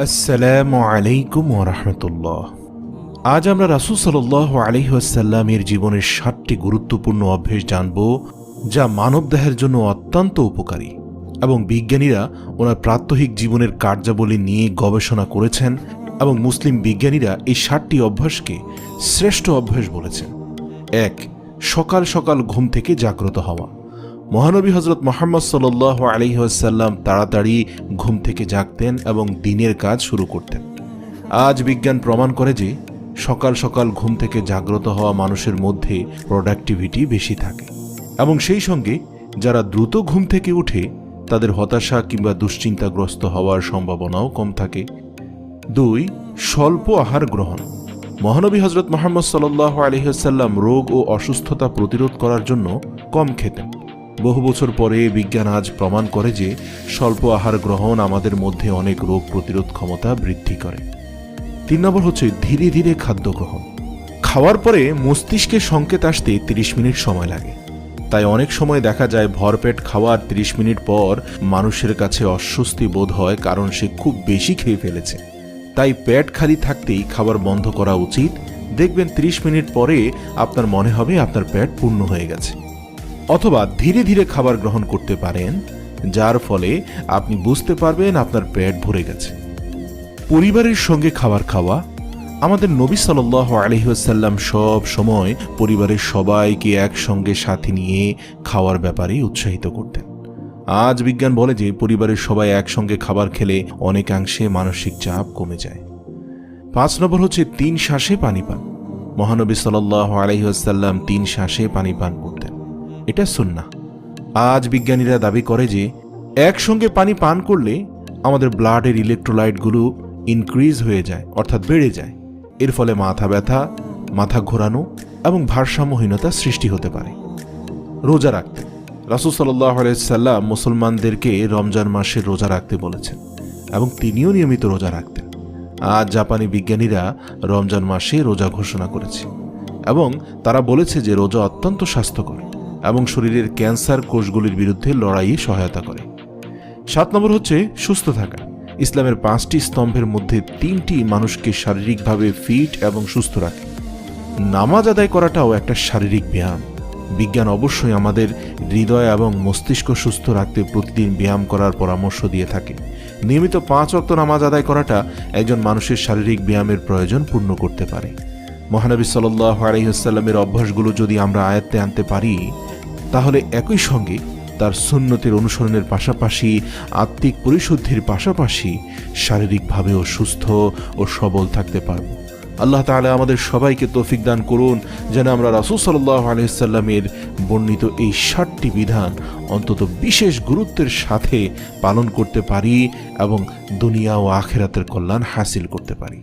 আসসালামু আলাইকুম ওয়া রাহমাতুল্লাহ। আজ আমরা রাসূল সাল্লাল্লাহু আলাইহি ওয়াসাল্লামের জীবনের ৭টি গুরুত্বপূর্ণ অভ্যাস জানব, যা মানবদেহের জন্য অত্যন্ত উপকারী এবং বিজ্ঞানীরা ওনার প্রাত্যহিক জীবনের কার্যাবলী নিয়ে গবেষণা করেছেন এবং মুসলিম বিজ্ঞানীরা এই ৭টি অভ্যাসকে শ্রেষ্ঠ অভ্যাস বলেছেন। ১. সকাল সকাল ঘুম থেকে জাগ্রত হওয়া। মহানবী হযরত মুহাম্মদ সাল্লাল্লাহু আলাইহি ওয়াসাল্লাম তাড়াতাড়ি ঘুম থেকে জাগতেন এবং দিনের কাজ শুরু করতেন। আজ বিজ্ঞান প্রমাণ করে যে সকাল সকাল ঘুম থেকে জাগ্রত হওয়া মানুষের মধ্যে প্রোডাক্টিভিটি বেশি থাকে এবং সেই সঙ্গে যারা দ্রুত ঘুম থেকে উঠে তাদের হতাশা কিংবা দুশ্চিন্তাগ্রস্ত হওয়ার সম্ভাবনাও কম থাকে। ২. স্বল্প আহার গ্রহণ। মহানবী হযরত মুহাম্মদ সাল্লাল্লাহু আলাইহি ওয়াসাল্লাম রোগ ও অসুস্থতা প্রতিরোধ করার জন্য কম খেতেন। বহু বছর পরে বিজ্ঞান আজ প্রমাণ করে যে স্বল্প আহার গ্রহণ আমাদের মধ্যে অনেক রোগ প্রতিরোধ ক্ষমতা বৃদ্ধি করে। ৩ নম্বর হচ্ছে ধীরে ধীরে খাদ্য গ্রহণ। খাওয়ার পরে মস্তিষ্কে সংকেত আসতে ৩০ মিনিট সময় লাগে, তাই অনেক সময় দেখা যায় ভরপেট খাওয়ার ৩০ মিনিট পর মানুষের কাছে অস্বস্তি বোধ হয়, কারণ সে খুব বেশি খেয়ে ফেলেছে। তাই পেট খালি থাকতেই খাবার বন্ধ করা উচিত। দেখবেন ৩০ মিনিট পরে আপনার মনে হবে আপনার পেট পূর্ণ হয়ে গেছে। অথবা ধীরে ধীরে খাবার গ্রহণ করতে পারেন, যার ফলে আপনি বুঝতে পারবেন আপনার পেট ভরে গেছে। পরিবারের সঙ্গে খাবার খাওয়া। আমাদের নবী সাল্লাল্লাহু আলাইহি ওয়াসাল্লাম সব সময় পরিবারের সবাইকে একসঙ্গে সাথে নিয়ে খাওয়ার ব্যাপারে উৎসাহিত করতেন। আজ বিজ্ঞান বলে যে পরিবারের সবাই একসঙ্গে খাবার খেলে অনেকাংশে মানসিক চাপ কমে যায়। ৫ নম্বর হচ্ছে ৩ শ্বাসে পানি পান। মহানবী সাল্লাল্লাহু আলাইহি ওয়াসাল্লাম ৩ শ্বাসে পানি পান করতেন। এটা সুন্নাহ। আজ বিজ্ঞানীরা দাবি করে যে একসঙ্গে পানি পান করলে আমাদের ব্লাডের ইলেকট্রোলাইটগুলো ইনক্রিজ হয়ে যায়, অর্থাৎ বেড়ে যায়। এর ফলে মাথা ব্যথা, মাথা ঘোরানো এবং ভারসাম্যহীনতা সৃষ্টি হতে পারে। রোজা রাখতে। রাসূল সাল্লাল্লাহু আলাইহি ওয়াসাল্লাম মুসলমানদেরকে রমজান মাসে রোজা রাখতে বলেছেন এবং তিনিও নিয়মিত রোজা রাখতেন। আজ জাপানি বিজ্ঞানীরা রমজান মাসে রোজা ঘোষণা করেছে এবং তারা বলেছে যে রোজা অত্যন্ত স্বাস্থ্যকর এবং শরীরের ক্যান্সার কোষগুলির বিরুদ্ধে লড়াইয়ে সহায়তা করে। ৭ নম্বর হচ্ছে সুস্থ থাকা। ইসলামের ৫টি স্তম্ভের মধ্যে ৩টি মানুষকে শারীরিকভাবে ফিট এবং সুস্থ রাখে। নামাজ আদায় করাটাও একটা শারীরিক ব্যায়াম। বিজ্ঞান অবশ্যই আমাদের হৃদয় এবং মস্তিষ্ক সুস্থ রাখতে প্রতিদিন ব্যায়াম করার পরামর্শ দিয়ে থাকে। নিয়মিত ৫ ওয়াক্ত নামাজ আদায় করাটা একজন মানুষের শারীরিক ব্যায়ামের প্রয়োজন পূর্ণ করতে পারে। মহানবী সাল্লাল্লাহু আলাইহি ওয়াসাল্লামের অভ্যাসগুলো যদি আমরা আয়ত্তে আনতে পারি, তাহলে একই সঙ্গে তার সুন্নতের অনুসরণের পাশাপাশি আত্মিক পরিশুদ্ধির পাশাপাশি শারীরিকভাবেও সুস্থ ও সবল থাকতে পারব। আল্লাহ তাআলা আমাদের সবাইকে তৌফিক দান করুন যেন আমরা রাসূল সাল্লাল্লাহু আলাইহি ওয়াসাল্লামের বর্ণিত এই ৭টি বিধান অন্তত বিশেষ গুরুত্বের সাথে পালন করতে পারি এবং দুনিয়া ও আখিরাতের কল্যাণ হাসিল করতে পারি।